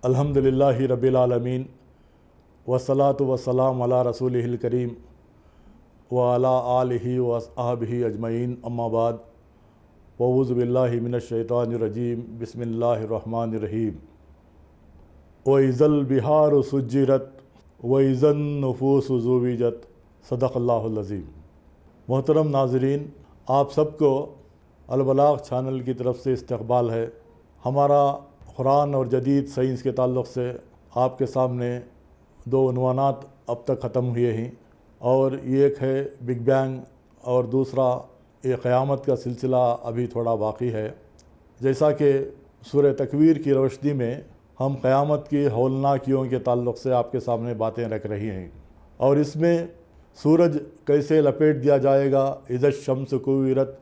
الحمدللہ رب العالمین والصلاۃ والسلام علی رسولہ الکریم وعلی آلہ واصحابہ اجمعین، اما بعد، اعوذ باللہ من الشیطان الرجیم، بسم اللہ الرحمن الرحیم۔ وَإِذَا الْبِحَارُ سُجِّرَتْ وَإِذَا النُّفُوسُ زُوِّجَتْ، صدق اللہ العظیم۔ محترم ناظرین، آپ سب کو البلاغ چینل کی طرف سے استقبال ہے۔ ہمارا قرآن اور جدید سائنس کے تعلق سے آپ کے سامنے دو عنوانات اب تک ختم ہوئے ہیں، اور ایک ہے بگ بینگ اور دوسرا یہ قیامت کا سلسلہ ابھی تھوڑا باقی ہے۔ جیسا کہ سورہ تکویر کی روشنی میں ہم قیامت کی ہولناکیوں کے تعلق سے آپ کے سامنے باتیں رکھ رہی ہیں، اور اس میں سورج کیسے لپیٹ دیا جائے گا، اذا الشمس کوورت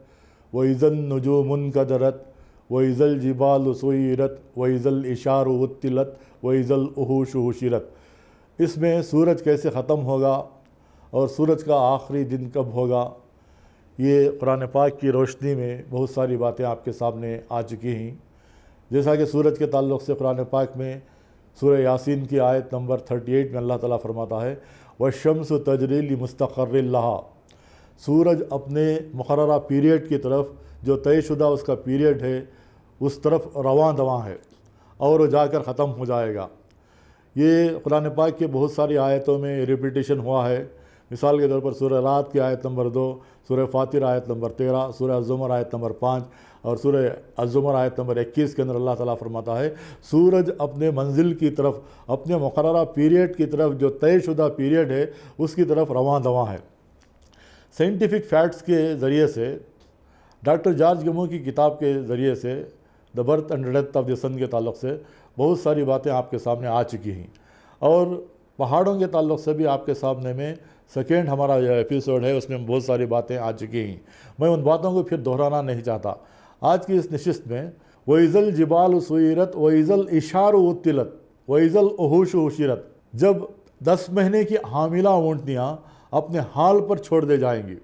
واذا النجوم انکدرت واذا الجبال سیرت واذا العشار عطلت واذا الوحوش حشرت۔ اس میں سورج کیسے ختم ہوگا اور سورج کا آخری دن کب ہوگا، یہ قرآن پاک کی روشنی میں بہت ساری باتیں آپ کے سامنے آ چکی ہیں۔ جیسا کہ سورج کے تعلق سے قرآن پاک میں سورہ یاسین کی آیت نمبر 38 میں اللہ تعالیٰ فرماتا ہے وَالشَّمْسُ تَجْرِي لِمُسْتَقَرٍّ لَهَا، سورج اپنے مقررہ پیریڈ کی طرف، جو طے شدہ اس کا پیریڈ ہے، اس طرف رواں دواں ہے، اور وہ جا کر ختم ہو جائے گا۔ یہ قرآن پاک کے بہت ساری آیتوں میں ریپیٹیشن ہوا ہے۔ مثال کے طور پر سورہ رات کی آیت نمبر 2، سورہ فاطر آیت نمبر 13، سورہ الزمر آیت نمبر 5 اور سورہ الزمر آیت نمبر 21 کے اندر اللہ تعالیٰ فرماتا ہے سورج اپنے منزل کی طرف، اپنے مقررہ پیریڈ کی طرف، جو طے شدہ پیریڈ ہے، اس کی طرف رواں دواں ہے۔ سائنٹیفک فیکٹس کے ذریعے سے، ڈاکٹر جارج گمو کی کتاب کے ذریعے سے the birth and death of the sun کے تعلق سے بہت ساری باتیں آپ کے سامنے آ چکی ہیں، اور پہاڑوں کے تعلق سے بھی آپ کے سامنے میں سیکنڈ ہمارا جو ایپیسوڈ ہے اس میں بہت ساری باتیں آ چکی ہیں۔ میں ان باتوں کو پھر دہرانا نہیں چاہتا۔ آج کی اس نشست میں وَإِذَا الْجِبَالُ سُيِّرَتْ وَإِذَا الْعِشَارُ عُطِّلَتْ وَإِذَا الْوُحُوشُ حُشِرَتْ، جب 10 مہینے کی حاملہ اونٹنیاں اپنے حال پر چھوڑ دے جائیں گی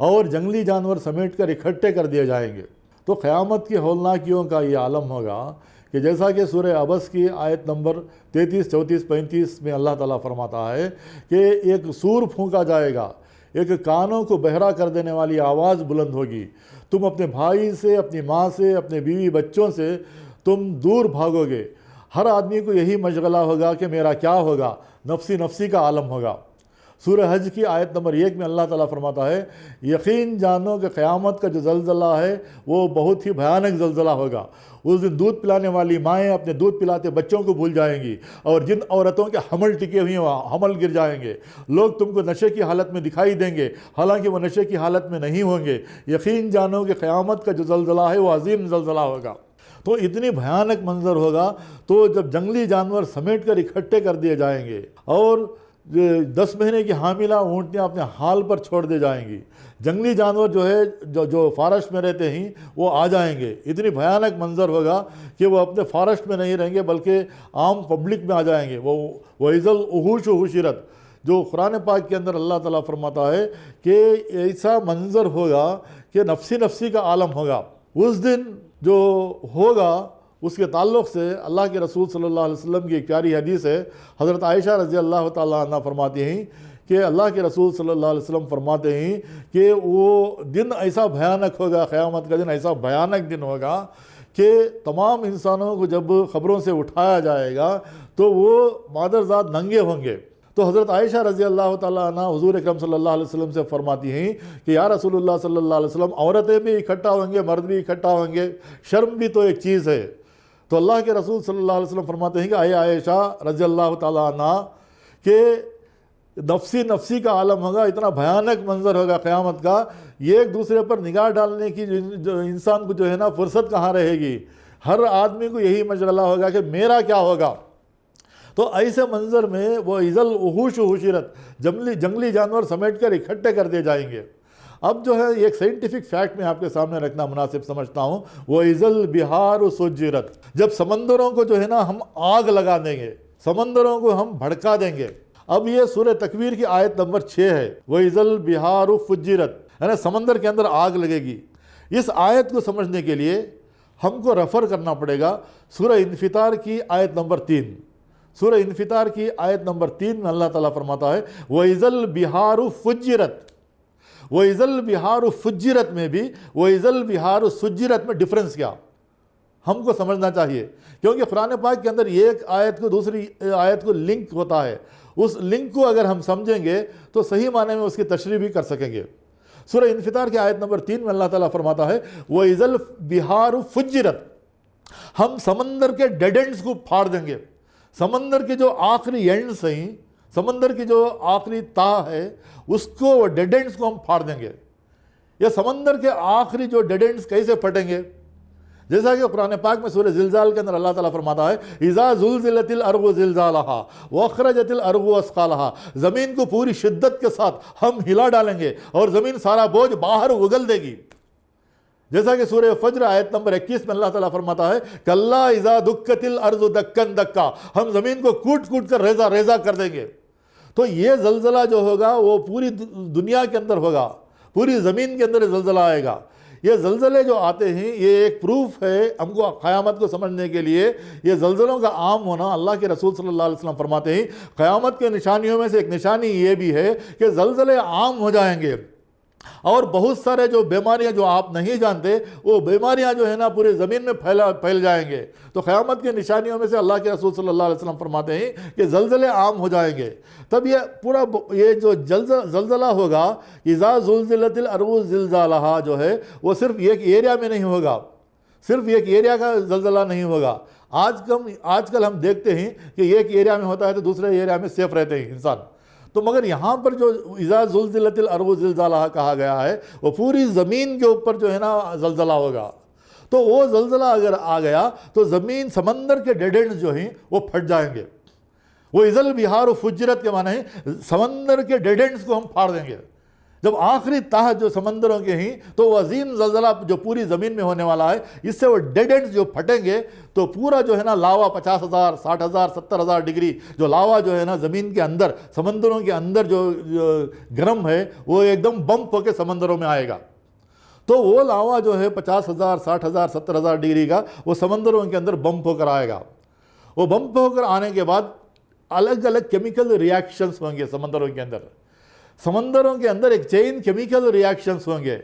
اور جنگلی جانور سمیٹ کر اکٹھے کر دیے جائیں گے، تو قیامت کی ہولناکیوں کا یہ عالم ہوگا کہ جیسا کہ سورہ عبس کی آیت نمبر 33، 34، 35 میں اللہ تعالیٰ فرماتا ہے کہ ایک سور پھونکا جائے گا، ایک کانوں کو بہرا کر دینے والی آواز بلند ہوگی، تم اپنے بھائی سے، اپنی ماں سے، اپنے بیوی بچوں سے تم دور بھاگو گے۔ ہر آدمی کو یہی مشغلہ ہوگا کہ میرا کیا ہوگا، نفسی نفسی کا عالم ہوگا۔ سورہ حج کی آیت نمبر 1 میں اللہ تعالیٰ فرماتا ہے یقین جانو کہ قیامت کا جو زلزلہ ہے وہ بہت ہی بھیانک زلزلہ ہوگا۔ اس دن دودھ پلانے والی مائیں اپنے دودھ پلاتے بچوں کو بھول جائیں گی، اور جن عورتوں کے حمل ٹکے ہوئے ہیں حمل گر جائیں گے۔ لوگ تم کو نشے کی حالت میں دکھائی دیں گے، حالانکہ وہ نشے کی حالت میں نہیں ہوں گے۔ یقین جانو کہ قیامت کا جو زلزلہ ہے وہ عظیم زلزلہ ہوگا۔ تو اتنی بھیانک منظر ہوگا، تو جب جنگلی جانور سمیٹ کر اکٹھے کر دیے جائیں گے اور 10 مہینے کی حاملہ اونٹنیاں اپنے حال پر چھوڑ دے جائیں گی، جنگلی جانور جو ہے جو فارسٹ میں رہتے ہیں وہ آ جائیں گے، اتنی بھیانک منظر ہوگا کہ وہ اپنے فارسٹ میں نہیں رہیں گے بلکہ عام پبلک میں آ جائیں گے۔ وَإِذَا الْوُحُوشُ حُشِرَتْ، جو قرآن پاک کے اندر اللہ تعالیٰ فرماتا ہے کہ ایسا منظر ہوگا کہ نفسی نفسی کا عالم ہوگا۔ اس دن جو ہوگا اس کے تعلق سے اللہ کے رسول صلی اللہ علیہ وسلم کی ایک پیاری حدیث ہے۔ حضرت عائشہ رضی اللہ تعالیٰ عنہ فرماتی ہیں کہ اللہ کے رسول صلی اللہ علیہ وسلم فرماتے ہیں کہ وہ دن ایسا بھیانک ہوگا، قیامت کا دن ایسا بھیانک دن ہوگا کہ تمام انسانوں کو جب قبروں سے اٹھایا جائے گا تو وہ مادرزاد ننگے ہوں گے۔ تو حضرت عائشہ رضی اللہ تعالیٰ عنہ حضور اکرم صلی اللہ علیہ وسلم سے فرماتی ہیں کہ یا رسول اللہ صلی اللہ علیہ وسلم، عورتیں بھی اکٹھا ہوں گے، مرد بھی اکٹھا ہوں گے، شرم بھی تو ایک چیز ہے۔ تو اللہ کے رسول صلی اللہ علیہ وسلم فرماتے ہیں کہ اے عائشہ رضی اللہ تعالیٰ عنہ کہ نفسی نفسی کا عالم ہوگا، اتنا بھیانک منظر ہوگا قیامت کا، یہ ایک دوسرے پر نگاہ ڈالنے کی جو انسان کو جو ہے نا فرصت کہاں رہے گی۔ ہر آدمی کو یہی مشغلہ ہوگا کہ میرا کیا ہوگا۔ تو ایسے منظر میں وہ اذا الوحوش حشرت، جنگلی جانور سمیٹ کر اکٹھے کر دیے جائیں گے۔ اب جو ہے ایک سائنٹیفک فیکٹ میں آپ کے سامنے رکھنا مناسب سمجھتا ہوں، وہ وَإِذَا الْبِحَارُ سُجِّرَتْ، جب سمندروں کو جو ہے نا ہم آگ لگا دیں گے، سمندروں کو ہم بھڑکا دیں گے۔ اب یہ سورہ تکویر کی آیت نمبر 6 ہے، وَإِذَا الْبِحَارُ فُجِّرَتْ، یعنی سمندر کے اندر آگ لگے گی۔ اس آیت کو سمجھنے کے لیے ہم کو ریفر کرنا پڑے گا سورہ انفطار کی آیت نمبر 3۔ سورہ انفطار کی آیت نمبر 3 میں اللہ تعالیٰ فرماتا ہے وَإِذَا الْبِحَارُ فُجِّرَتْ۔ وَإِذَا الْبِحَارُ فُجِّرَتْ میں بھی وَإِذَا الْبِحَارُ سُجِّرَتْ میں ڈفرنس کیا ہم کو سمجھنا چاہیے، کیونکہ قرآن پاک کے اندر ایک آیت کو دوسری آیت کو لنک ہوتا ہے، اس لنک کو اگر ہم سمجھیں گے تو صحیح معنی میں اس کی تشریح بھی کر سکیں گے۔ سورہ انفطار کی آیت نمبر 3 میں اللہ تعالیٰ فرماتا ہے وَإِذَا الْبِحَارُ فُجِّرَتْ، ہم سمندر کے ڈیڈ اینڈز کو پھاڑ دیں گے۔ سمندر کے جو آخری اینڈز ہیں، سمندر کی جو آخری تہہ ہے اس کو، ڈیڈ اینڈز کو ہم پھاڑ دیں گے۔ یہ سمندر کے آخری جو ڈیڈ اینڈز کیسے پھٹیں گے؟ جیسا کہ قرآن پاک میں سورہ زلزال کے اندر اللہ تعالیٰ فرماتا ہے اذا زلزلت الارض زلزالها واخرجت الارض اثقالها، زمین کو پوری شدت کے ساتھ ہم ہلا ڈالیں گے اور زمین سارا بوجھ باہر اگل دے گی۔ جیسا کہ سورہ فجر آیت نمبر 21 میں اللہ تعالیٰ فرماتا ہے کلا اذا دکت الارض دکن دکا، ہم زمین کو کوٹ کوٹ کر ریزہ ریزہ کر دیں گے۔ تو یہ زلزلہ جو ہوگا وہ پوری دنیا کے اندر ہوگا، پوری زمین کے اندر زلزلہ آئے گا۔ یہ زلزلے جو آتے ہیں یہ ایک پروف ہے ہم کو قیامت کو سمجھنے کے لیے۔ یہ زلزلوں کا عام ہونا، اللہ کے رسول صلی اللہ علیہ وسلم فرماتے ہیں قیامت کے نشانیوں میں سے ایک نشانی یہ بھی ہے کہ زلزلے عام ہو جائیں گے، اور بہت سارے جو بیماریاں جو آپ نہیں جانتے وہ بیماریاں جو ہے نا پورے زمین میں پھیل جائیں گے۔ تو قیامت کی نشانیوں میں سے اللہ کے رسول صلی اللہ علیہ وسلم فرماتے ہیں کہ زلزلے عام ہو جائیں گے۔ تب یہ پورا یہ جو زلزلہ ہوگا اذا زلزلت الارض زلزالہا جو ہے وہ صرف ایک ایریا میں نہیں ہوگا، صرف ایک ایریا کا زلزلہ نہیں ہوگا۔ آج کل ہم دیکھتے ہیں کہ ایک ایریا میں ہوتا ہے تو دوسرے ایریا میں سیف رہتے ہیں انسان، تو مگر یہاں پر جو اذا زلزلت الارض زلزالہا کہا گیا ہے وہ پوری زمین کے اوپر جو ہے نا زلزلہ ہوگا۔ تو وہ زلزلہ اگر آ گیا تو زمین، سمندر کے ڈیڈ اینڈز جو ہیں وہ پھٹ جائیں گے۔ وہ اذا البحار فجرت کے معنی ہے سمندر کے ڈیڈ اینڈز کو ہم پھاڑ دیں گے۔ جب آخری تہہ جو سمندروں کے ہیں تو وہ عظیم زلزلہ جو پوری زمین میں ہونے والا ہے، اس سے وہ ڈیڈ اینڈز جو پھٹیں گے تو پورا جو ہے نا لاوا 50,000 60,000 70,000 ڈگری جو لاوا جو ہے نا زمین کے اندر، سمندروں کے اندر جو گرم ہے وہ ایک دم بمپ ہو کے سمندروں میں آئے گا۔ تو وہ لاوا جو ہے 50,000 60,000 70,000 ڈگری کا وہ سمندروں کے اندر بمپ ہو کر آئے گا۔ وہ بمپ ہو کر آنے کے بعد الگ الگ کیمیکل ریاکشنز ہوں گے سمندروں کے اندر۔ سمندروں کے اندر ایک چین کیمیکل ریاکشنز ہوں گے،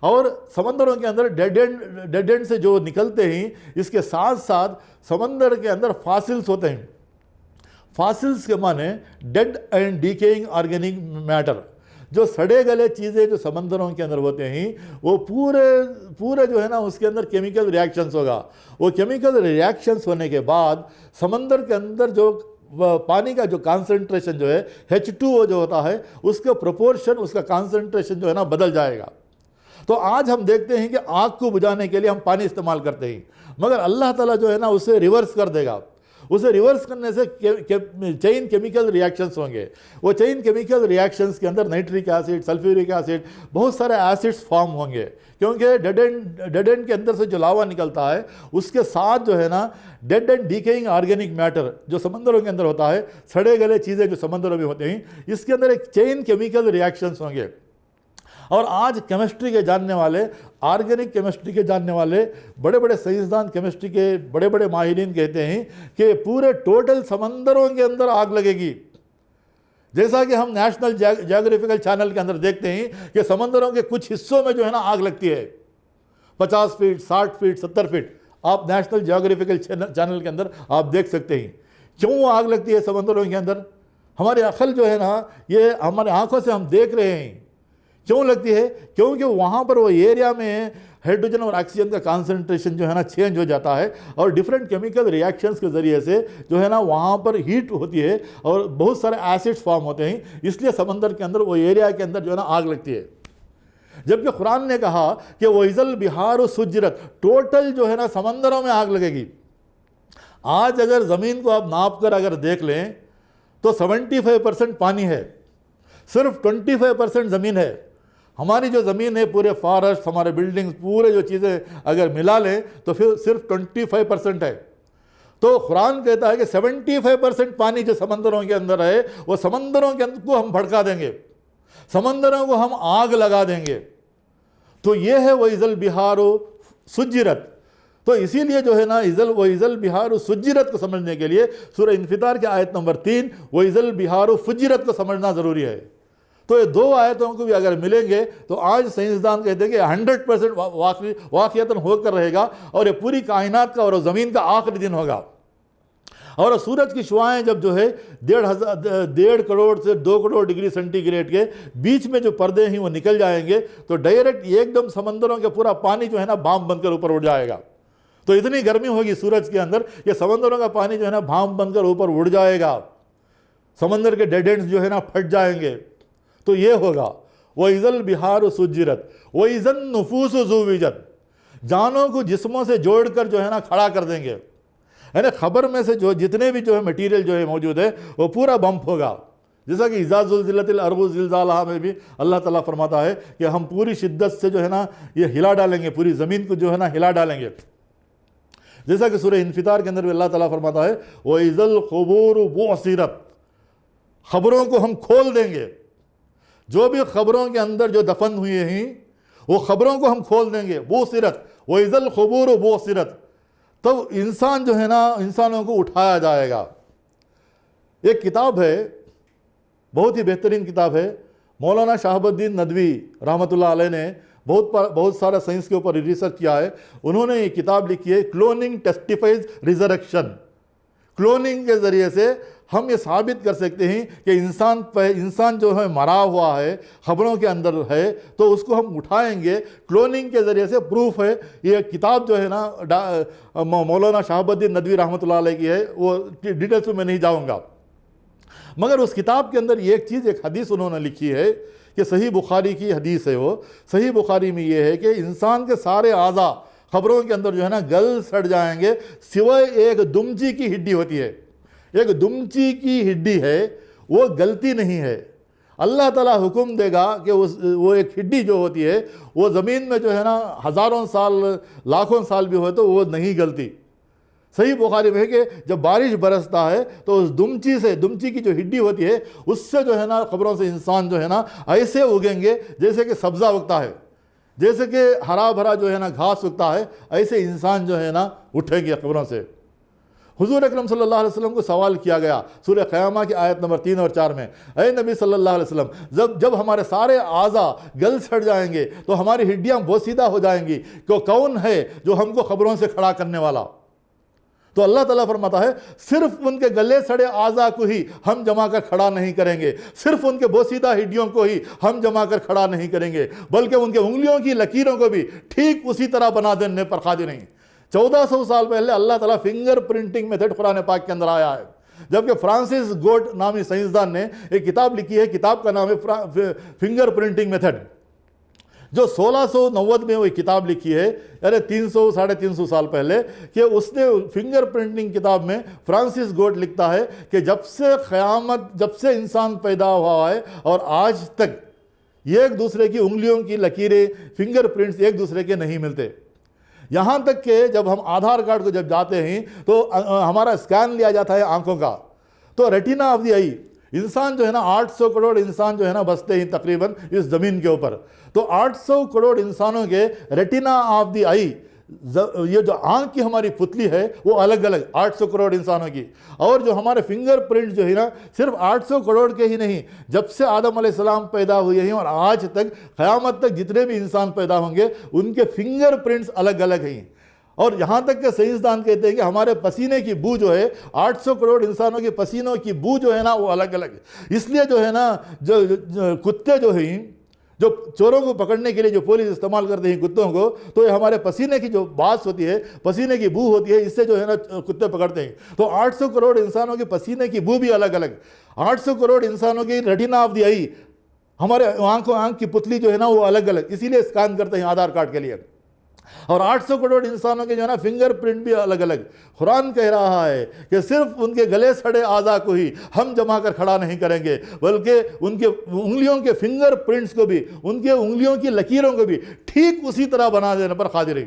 اور سمندروں کے اندر ڈیڈ اینڈ سے جو نکلتے ہیں اس کے ساتھ ساتھ سمندر کے اندر فاسلز ہوتے ہیں۔ فاسلز کے معنی ڈیڈ اینڈ ڈیکیئنگ آرگینک میٹر، جو سڑے گلے چیزیں جو سمندروں کے اندر ہوتے ہیں وہ پورے جو ہے نا اس کے اندر کیمیکل ریاکشنز ہوگا۔ وہ کیمیکل ریاکشنز ہونے کے بعد سمندر کے اندر جو پانی کا جو کانسنٹریشن جو ہے H2O جو ہوتا ہے اس کا پروپورشن، اس کا کانسنٹریشن جو ہے نا بدل جائے گا۔ تو آج ہم دیکھتے ہیں کہ آگ کو بجھانے کے لیے ہم پانی استعمال کرتے ہیں، مگر اللہ تعالیٰ جو ہے نا اسے ریورس کر دے گا۔ اسے ریورس کرنے سے چین کیمیکل ریاکشنز ہوں گے۔ وہ چین کیمیکل ریاکشنز کے اندر نائٹرک ایسڈ، سلفیورک ایسڈ، بہت سارے ایسڈز فارم ہوں گے، کیونکہ ڈیڈ اینڈ کے اندر سے جو لاوا نکلتا ہے اس کے ساتھ جو ہے نا ڈیڈ اینڈ ڈیکیئنگ آرگینک میٹر جو سمندروں کے اندر ہوتا ہے، سڑے گلے چیزیں جو سمندروں میں ہوتے ہیں، اس کے اندر ایک چین کیمیکل ریاکشنز ہوں گے۔ اور آج کیمسٹری کے جاننے والے، آرگینک کیمسٹری کے جاننے والے، بڑے بڑے سائنسدان، کیمسٹری کے بڑے بڑے ماہرین کہتے ہیں کہ پورے ٹوٹل سمندروں کے اندر آگ لگے گی۔ جیسا کہ ہم نیشنل جیوگرافیکل چینل کے اندر دیکھتے ہیں کہ سمندروں کے کچھ حصوں میں جو ہے نا آگ لگتی ہے، 50 فٹ 60 فٹ 70 فٹ، آپ نیشنل جیوگرافیکل چینل کے اندر آپ دیکھ سکتے ہیں کیوں آگ لگتی ہے سمندروں کے اندر۔ ہماری عقل جو ہے نا یہ ہمارے آنکھوں سے ہم دیکھ رہے ہیں کیوں لگتی ہے، کیونکہ وہاں پر وہ ایریا میں ہائیڈروجن اور آکسیجن کا کانسنٹریشن جو ہے نا چینج ہو جاتا ہے، اور ڈیفرنٹ کیمیکل ریاکشنز کے ذریعے سے جو ہے نا وہاں پر ہیٹ ہوتی ہے اور بہت سارے ایسڈز فارم ہوتے ہیں، اس لیے سمندر کے اندر وہ ایریا کے اندر جو ہے نا آگ لگتی ہے۔ جبکہ قرآن نے کہا کہ وَإِذَا الْبِحَارُ سُجِّرَتْ، ٹوٹل جو ہے نا سمندروں میں آگ لگے گی۔ آج اگر زمین کو آپ ناپ کر اگر دیکھ لیں تو 75% پانی ہے، صرف 25% زمین ہے۔ ہماری جو زمین ہے، پورے فارسٹ، ہمارے بلڈنگز، پورے جو چیزیں اگر ملا لیں تو پھر صرف 25% ہے۔ تو قرآن کہتا ہے کہ 75% پانی جو سمندروں کے اندر ہے وہ سمندروں کے اندر کو ہم بھڑکا دیں گے، سمندروں کو ہم آگ لگا دیں گے۔ تو یہ ہے وَإِذَا الْبِحَارُ سُجِّرَتْ۔ تو اسی لیے جو ہے نا وَإِذَا الْبِحَارُ سُجِّرَتْ کو سمجھنے کے لیے سورہ انفطار کی آیت نمبر 3 وَإِذَا الْبِحَارُ فُجِّرَتْ کو سمجھنا ضروری ہے۔ تو یہ دو آیتوں کو بھی اگر ملیں گے تو آج سائنسدان کہتے ہیں کہ 100% واقعیتاً ہو کر رہے گا، اور یہ پوری کائنات کا اور زمین کا آخری دن ہوگا۔ اور سورج کی شعاعیں جب جو ہے 1.5 کروڑ سے 2 کروڑ ڈگری سینٹی گریڈ کے بیچ میں جو پردے ہیں وہ نکل جائیں گے تو ڈائریکٹ ایک دم سمندروں کے پورا پانی جو ہے نا بھاپ بن کر اوپر اڑ جائے گا۔ تو اتنی گرمی ہوگی سورج کے اندر کہ سمندروں کا پانی جو ہے نا بھاپ بن کر اوپر اڑ جائے گا، سمندر کے ڈیڈ اینڈز جو ہے نا پھٹ جائیں گے۔ تو یہ ہوگا وَإِذَا الْبِحَارُ سُجِّرَتْ وَإِذَا النُّفُوسُ زُوِّجَتْ، جانوں کو جسموں سے جوڑ کر جو ہے نا کھڑا کر دیں گے، یعنی خبر میں سے جو جتنے بھی جو ہے میٹیریل جو ہے موجود ہے وہ پورا بمپ ہوگا۔ جیسا کہ اذا زلزلت الارض زلزالہا میں بھی اللہ تعالیٰ فرماتا ہے کہ ہم پوری شدت سے جو ہے نا یہ ہلا ڈالیں گے، پوری زمین کو جو ہے نا ہلا ڈالیں گے۔ جیسا کہ سورہ انفطار کے اندر بھی اللہ تعالیٰ فرماتا ہے وَإِذَا الْقُبُورُ بُعْثِرَتْ، خبروں کو ہم کھول دیں گے، جو بھی خبروں کے اندر جو دفن ہوئے ہیں وہ خبروں کو ہم کھول دیں گے۔ بُعْثِرَتْ وَإِذَا الْقُبُورُ بُعْثِرَتْ، تب انسان جو ہے نا انسانوں کو اٹھایا جائے گا۔ ایک کتاب ہے، بہت ہی بہترین کتاب ہے، مولانا شہاب الدین ندوی رحمۃ اللہ علیہ نے بہت سارا سائنس کے اوپر ریسرچ کیا ہے۔ انہوں نے یہ کتاب لکھی ہے کلوننگ ٹیسٹیفائز ریزریکشن۔ کلوننگ کے ذریعے سے ہم یہ ثابت کر سکتے ہیں کہ انسان جو ہے مرا ہوا ہے، خبروں کے اندر ہے، تو اس کو ہم اٹھائیں گے۔ کلوننگ کے ذریعے سے پروف ہے۔ یہ کتاب جو ہے نا مولانا شہاب الدین ندوی رحمۃ اللہ علیہ کی ہے، وہ ڈیٹیلس میں نہیں جاؤں گا، مگر اس کتاب کے اندر ایک چیز، ایک حدیث انہوں نے لکھی ہے کہ صحیح بخاری کی حدیث ہے۔ وہ صحیح بخاری میں یہ ہے کہ انسان کے سارے اعضاء خبروں کے اندر جو ہے نا گل سڑ جائیں گے سوائے ایک دمچی کی ہڈی ہوتی ہے۔ ایک دمچی کی ہڈی ہے، وہ گلتی نہیں ہے۔ اللہ تعالیٰ حکم دے گا کہ وہ ایک ہڈی جو ہوتی ہے وہ زمین میں جو ہے نا ہزاروں سال لاکھوں سال بھی ہوئے تو وہ نہیں گلتی۔ صحیح بخاری میں ہے کہ جب بارش برستا ہے تو اس دمچی کی جو ہڈی ہوتی ہے اس سے جو ہے نا خبروں سے انسان جو ہے نا ایسے اگیں گے جیسے کہ سبزہ اگتا ہے، جیسے کہ ہرا بھرا جو ہے نا گھاس اگتا ہے، ایسے انسان جو ہے نا اٹھیں گے خبروں سے۔ حضور اکرم صلی اللہ علیہ وسلم کو سوال کیا گیا سورہ قیامہ کی آیت نمبر 3 اور 4 میں، اے نبی صلی اللہ علیہ وسلم، جب ہمارے سارے اعضاء گل سڑ جائیں گے تو ہماری ہڈیاں بوسیدہ ہو جائیں گی، کہ کون ہے جو ہم کو خبروں سے کھڑا کرنے والا؟ تو اللہ تعالیٰ فرماتا ہے صرف ان کے گلے سڑے اعضاء کو ہی ہم جما کر کھڑا نہیں کریں گے، صرف ان کے بوسیدہ ہڈیوں کو ہی ہم جما کر کھڑا نہیں کریں گے، بلکہ ان کے انگلیوں کی لکیروں کو بھی ٹھیک اسی طرح بنا دینے پر قادر ہیں۔ 1400 سال پہلے اللہ تعالیٰ فنگر پرنٹنگ میتھڈ قرآن پاک کے اندر آیا ہے، جبکہ فرانسس گوٹ نامی سائنسدان نے ایک کتاب لکھی ہے، کتاب کا نام ہے فنگر پرنٹنگ میتھڈ، جو 1690 میں وہ کتاب لکھی ہے، یعنی 300-350 سال پہلے، کہ اس نے فنگر پرنٹنگ کتاب میں فرانسس گوٹ لکھتا ہے کہ جب سے انسان پیدا ہوا ہے اور آج تک ایک دوسرے کی انگلیوں کی لکیریں، فنگر پرنٹس ایک دوسرے کے نہیں ملتے۔ یہاں تک کہ جب ہم آدھار کارڈ کو جب جاتے ہیں تو ہمارا اسکین لیا جاتا ہے آنکھوں کا، تو ریٹینا آف دی آئی، انسان جو ہے نا 800 کروڑ انسان جو ہے نا بستے ہیں تقریباً اس زمین کے اوپر، تو 800 کروڑ انسانوں کے ریٹینا آف دی آئی، یہ جو آنکھ کی ہماری پتلی ہے وہ الگ الگ 800 کروڑ انسانوں کی، اور جو ہمارے فنگر پرنٹ جو ہے نا صرف 800 کروڑ کے ہی نہیں، جب سے آدم علیہ السلام پیدا ہوئے ہیں اور آج تک قیامت تک جتنے بھی انسان پیدا ہوں گے ان کے فنگر پرنٹس الگ الگ ہیں۔ اور یہاں تک کہ سائنسدان کہتے ہیں کہ ہمارے پسینے کی بو جو ہے 800 کروڑ انسانوں کے پسینوں کی بو جو ہے نا وہ الگ الگ ہے۔ اس لیے جو ہے نا جو کتے جو ہیں، جو چوروں کو پکڑنے کے لیے جو پولیس استعمال کرتے ہیں کتوں کو، تو یہ ہمارے پسینے کی جو باس ہوتی ہے، پسینے کی بو ہوتی ہے، اس سے جو ہے نا کتے پکڑتے ہیں۔ تو 800 کروڑ انسانوں کے پسینے کی بو بھی الگ الگ، 800 کروڑ انسانوں کی ریٹینا آف دی آئی، ہمارے آنکھ کی پتلی جو ہے نا وہ الگ الگ، اسی لیے اسکین کرتے ہیں آدھار کارڈ کے لیے، اور 800 کروڑ انسانوں کے جو ہے نا فنگر پرنٹ بھی الگ الگ۔ قرآن کہہ رہا ہے کہ صرف ان کے گلے سڑے اعضاء کو ہی ہم جما کر کھڑا نہیں کریں گے، بلکہ ان کے انگلیوں کے فنگر پرنٹس کو بھی، ان کے انگلیوں کی لکیروں کو بھی ٹھیک اسی طرح بنا دینے پر قادر ہے۔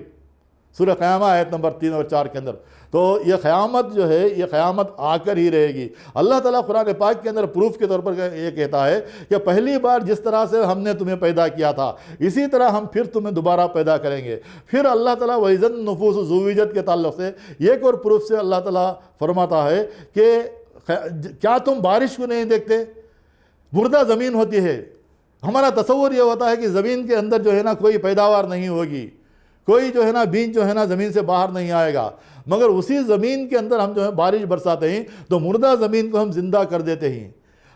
سورہ قیامہ آیت نمبر 3 اور 4 کے اندر تو یہ قیامت جو ہے یہ قیامت آ کر ہی رہے گی۔ اللہ تعالیٰ قرآن پاک کے اندر پروف کے طور پر یہ کہتا ہے کہ پہلی بار جس طرح سے ہم نے تمہیں پیدا کیا تھا اسی طرح ہم پھر تمہیں دوبارہ پیدا کریں گے۔ پھر اللہ تعالیٰ وَإِذَا النُّفُوسُ زُوِّجَتْ کے تعلق سے ایک اور پروف سے اللہ تعالیٰ فرماتا ہے کہ کیا تم بارش کو نہیں دیکھتے؟ مردہ زمین ہوتی ہے، ہمارا تصور یہ ہوتا ہے کہ زمین کے اندر جو ہے نا کوئی پیداوار نہیں ہوگی، کوئی جو ہے نا بیج جو ہے نا زمین سے باہر نہیں آئے گا، مگر اسی زمین کے اندر ہم جو ہے بارش برساتے ہیں تو مردہ زمین کو ہم زندہ کر دیتے ہیں۔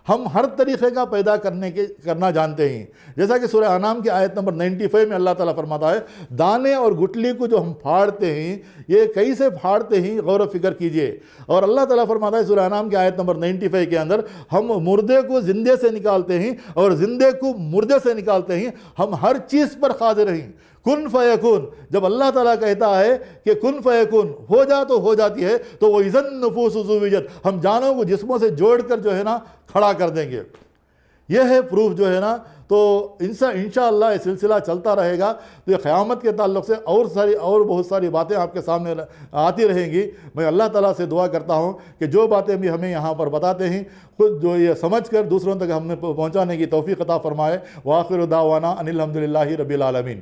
ہم ہر طریقے کا پیدا کرنا جانتے ہیں، جیسا کہ سورہ انعام کی آیت نمبر 95 میں اللہ تعالیٰ فرماتا ہے دانے اور گٹلی کو جو ہم پھاڑتے ہیں یہ کیسے پھاڑتے ہیں غور و فکر کیجئے۔ اور اللہ تعالیٰ فرماتا ہے سورہ انعام کی آیت نمبر 95 کے اندر ہم مردے کو زندے سے نکالتے ہیں اور زندے کو مردے سے نکالتے ہیں، ہم ہر چیز پر قادر ہیں۔ کن فیکون، جب اللہ تعالیٰ کہتا ہے کہ کن فیکون ہو جا تو ہو جاتی ہے، تو وَإِذَا النُّفُوسُ زُوِّجَتْ ہم جانوں کو جسموں سے جوڑ کر جو ہے نا کھڑا کر دیں گے۔ یہ ہے پروف جو ہے نا۔ تو انشاءاللہ یہ سلسلہ چلتا رہے گا، تو یہ قیامت کے تعلق سے اور بہت ساری باتیں آپ کے سامنے آتی رہیں گی۔ میں اللہ تعالیٰ سے دعا کرتا ہوں کہ جو باتیں بھی ہمیں یہاں پر بتاتے ہیں خود جو یہ سمجھ کر دوسروں تک ہمیں پہنچانے کی توفیق عطا فرمائے۔ وآخر دعوانا ان الحمدللہ رب العالمین۔